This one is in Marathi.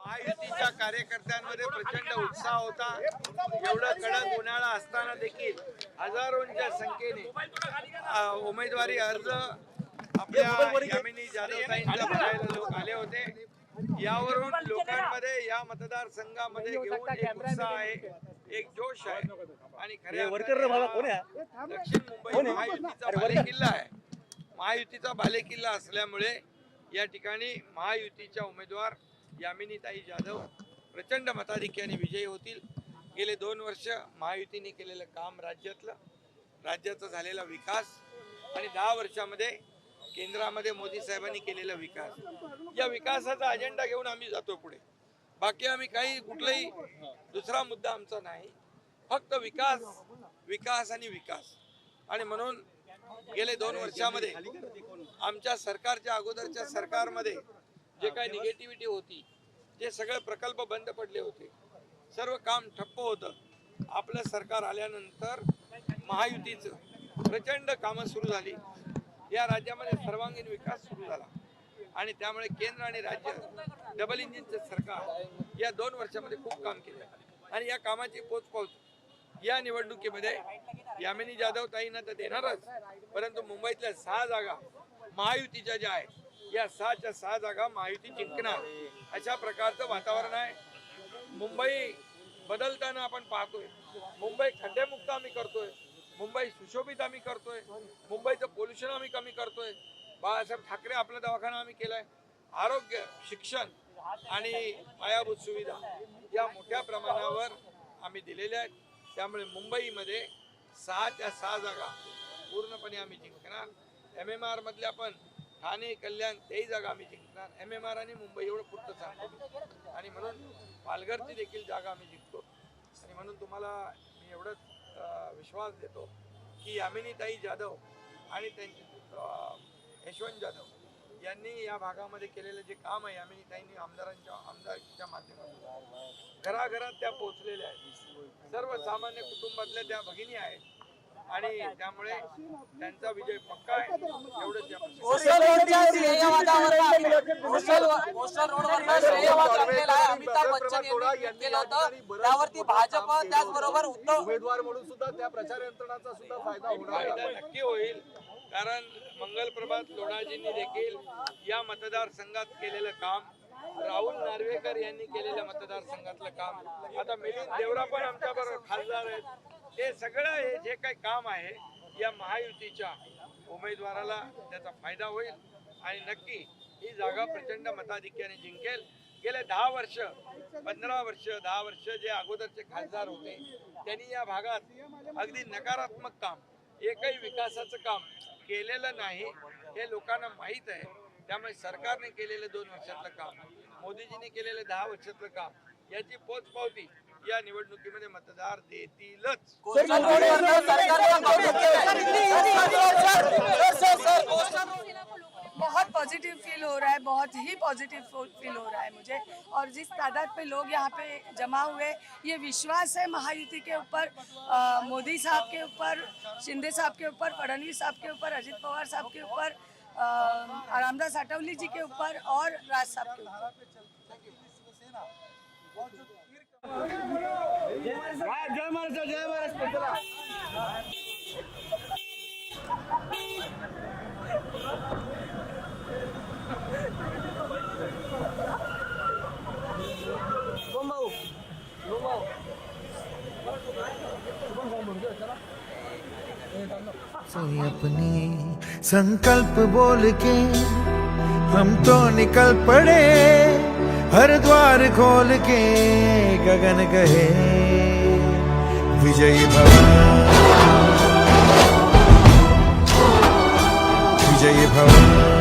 महायुतीच्या कार्यकर्त्यांमध्ये प्रचंड उत्साह होता। एवढा कडक उन्हाळा असताना देखील हजारोंच्या संख्येने उमेदवारी अर्ज आपल्या यामिनी जाधवताईंचा भरायला लोक आले होते। यावरून लोकांमध्ये या मतदारसंघामध्ये घेऊन एक उत्साह आहे, एक जोश आहे आणि खऱ्या दक्षिण मुंबई महायुतीचा बालेकिल्ला आहे। महायुतीचा बालेकिल्ला असल्यामुळे या ठिकाणी महायुतीच्या उमेदवार यामिनीताई जाधव प्रचंड मताधिक्याने विजयी होतील। गेले 2 वर्ष महायुतीने केलेलं काम, राज्याचा झालेला विकास आणि 10 वर्षामध्ये केंद्रामध्ये मोदी साहेबांनी केलेला विकास, या विकासाचा अजेंडा घेऊन आम्ही जातो पुढे। बाकी आम्ही काही कुठलाही दुसरा मुद्दा आमचा नाही, फक्त विकास विकास आणि विकास। आणि म्हणून गेले 2 वर्षामध्ये आमच्या सरकारच्या अगोदरच्या सरकारमध्ये जे काही निगेटिव्हिटी होती, जे सगळे प्रकल्प बंद पडले होते, सर्व काम ठप्प होतं, आपलं सरकार आल्यानंतर महायुतीचं प्रचंड कामं सुरू झाली। या राज्यामध्ये सर्वांगीण विकास सुरू झाला आणि त्यामुळे केंद्र आणि राज्य डबल इंजिनचं सरकार या 2 वर्षामध्ये खूप काम केलं आणि या कामाची पोचपावती या निवडणुकीमध्ये यामिनी जाधव ताईंना तर देणारच, परंतु मुंबईतल्या 6 जागा महायुतीच्या ज्या आहेत, या 6च्या 6 जागा महायुती जिंकणार अशा प्रकारचं वातावरण आहे। मुंबई बदलताना आपण पाहतोय, मुंबई खड्डेमुक्त आम्ही करतोय, मुंबई सुशोभित आम्ही करतोय, मुंबईचं पोल्युशन आम्ही कमी करतोय। बाळासाहेब ठाकरे आपला दवाखाना आम्ही केलाय, आरोग्य, शिक्षण आणि पायाभूत सुविधा या मोठ्या प्रमाणावर आम्ही दिलेल्या आहेत। त्यामुळे मुंबईमध्ये 6च्या 6 जागा पूर्णपणे आम्ही जिंकणार। MMR मधल्या पण ठाणे, कल्याण 23 जागा आम्ही जिंकणार। MMR आणि मुंबई एवढं पुरतं सांगतो आणि म्हणून पालघरची देखील जागा आम्ही जिंकतो। आणि म्हणून तुम्हाला मी एवढंच विश्वास देतो की यामिनीताई जाधव आणि त्यांचे यशवंत जाधव यांनी या भागामध्ये केलेलं जे काम आहे, यामिनीताईंनी आमदारकीच्या माध्यमातून घराघरात त्या पोहोचलेल्या आहेत, सर्वसामान्य कुटुंबातल्या त्या भगिनी आहेत आणि त्यामुळे त्यांचा विजय पक्का आहे। एवढंच अमिताभ बच्चन यांनी केलं होतं, त्यावरती भाजप त्याचबरोबर उद्धव उमेदवार म्हणून सुद्धा त्या प्रचार यंत्रणाचा सुद्धा फायदा होणार नक्की होईल, कारण मंगलप्रभात लोणाजींनी देखील या मतदारसंघात केलेलं काम, राहुल नार्वेकर यांनी केलेल्या मतदारसंघातलं काम, आता मिलिंद देवरा पण आमच्या बरोबर खासदार आहेत, हे सगळं हे जे काही काम आहे या महायुतीच्या उमेदवाराला त्याचा फायदा होईल आणि नक्की ही जागा प्रचंड मताधिक्याने जिंकेल। गेले 10 वर्ष 15 वर्ष 10 वर्ष जे अगोदरचे खासदार होते त्यांनी या भागात अगदी नकारात्मक काम, एकही विकासाचं काम केलेलं नाही, हे लोकांना माहीत आहे। त्यामुळे सरकारने केलेलं 2 वर्षातलं काम, मोदीजींनी केलेलं 10 वर्षातलं काम, याची पोचपावती या निवडणुकीमध्ये मतदार देतीलच। बहुत पॉजिटिव फील हो रहा है, बहुत ही पॉजिटिव फील हो रहा है मुझे। और जिस तादाद पे लोग यहाँ पे जमा हुए, ये विश्वास है महायुति के ऊपर, मोदी साहब के ऊपर, शिंदे साहब के ऊपर, फडणवीस साहब के ऊपर, अजित पवार साहब के ऊपर, रामदास आठवले जी के ऊपर और राज साहब के ऊपर। जय महाराष्ट्र, जय महाराष्ट्र। अपनी संकल्प बोल के हम तो निकल पड़े, हर द्वार खोल के गगन कहे विजयी भव, विजयी भव।